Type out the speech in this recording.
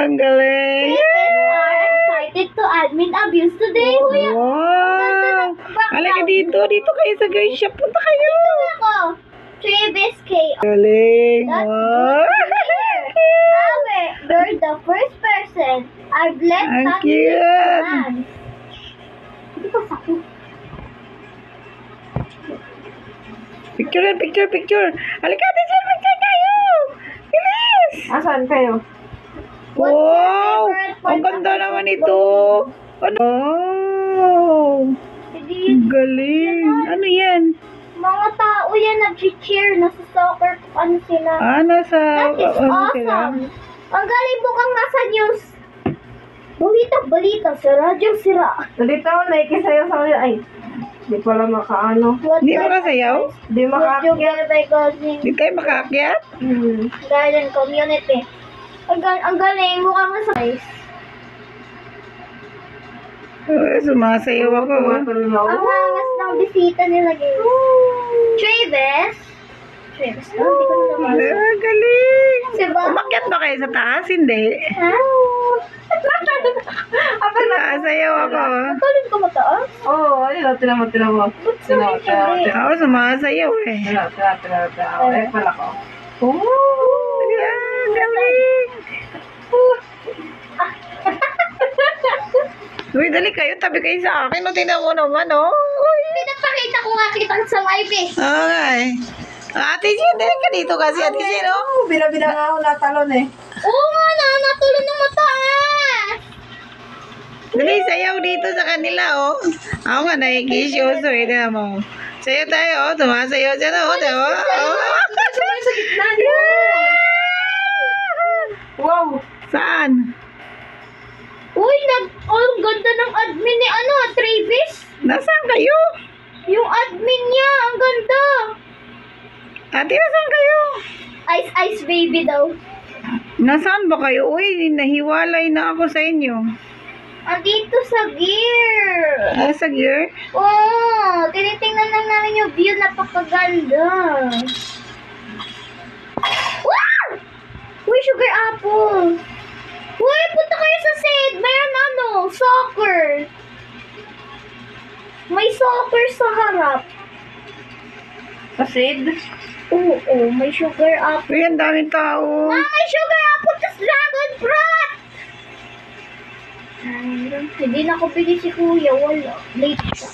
Ang galing. Babies are excited to admit abuse today. Kuya, Wow. Halika dito. Dito kayo sa girl shop. Punta kayo. ako. Travis K. Galing. That's Wow. Awe, you're the first person I've let Ang touch his cute. hands. Hindi ko sakit. Picture yan, picture. Halika, teacher, picture tayo. Bilis. Asan kayo? What's your Wow. favorite part Ang ganda of naman football? ito. Ano? Wow. Hindi. Ang galing. Ano yan? Mga tao yan nag-cheer. Nasa soccer. Ano sila? Nasa... That is ano sila? awesome. Ang galing mo kang nasa news. Balita sa radyo sira. Dito, naikisayaw sa kanila. Ay, di pala makaano. What Di the- makasayaw? Di Would you makakyat. get by Godwin Di kayo makaakyat? Garden Community? Ang galing mo kang nasa Sumasayaw ako. Ang hangas ng bisita nila guys. Travis? Travis na? Hindi ko na naman. Galing. Diba? Umakyat ba kayo sa taas? Hindi. Ha? Sumasayaw ako. Matulog ka mataas? Oo, ayun, tinamo. Ako sumasayaw eh. Ay, pala ko. Yeah, galing. Uy, dali kayo. Tabi kayo sa akin. O, tingnan mo naman, oh. Uy. Pinapakita ko nga kitang sa live eh. Okay. Ate Jean, dali ka dito kasi. Ate Jean, oh. Bila-bila nga ako natalon eh. Oo nga na, natulog ng mataas. Dali, sayaw dito sa kanila, oh. Ako nga, nakikisyoso eh. Tingnan mo. Sayaw tayo, oh. Tumasayaw siya na, oh. Diba? Oh. Sa gitna niyo. Wow. Saan? Uy, ang ganda ng admin ni Travis. Nasaan kayo? Yung admin niya, ang ganda. Ate, nasaan kayo? Ice baby daw. Nasaan ba kayo? Uy, nahiwalay na ako sa inyo. Andito sa gear. Sa gear? Oh, tinitingnan lang namin yung view, napakaganda. Wow! Uy, sugar apple. Uy, punta kayo sa Sid. Mayroon soccer. May soccer sa harap. Pasid. Oo, may sugar apple. Uy, ang daming tao. May sugar apple tas dragon fruit. Hindi na ako pili si kuya, wala. Late siya.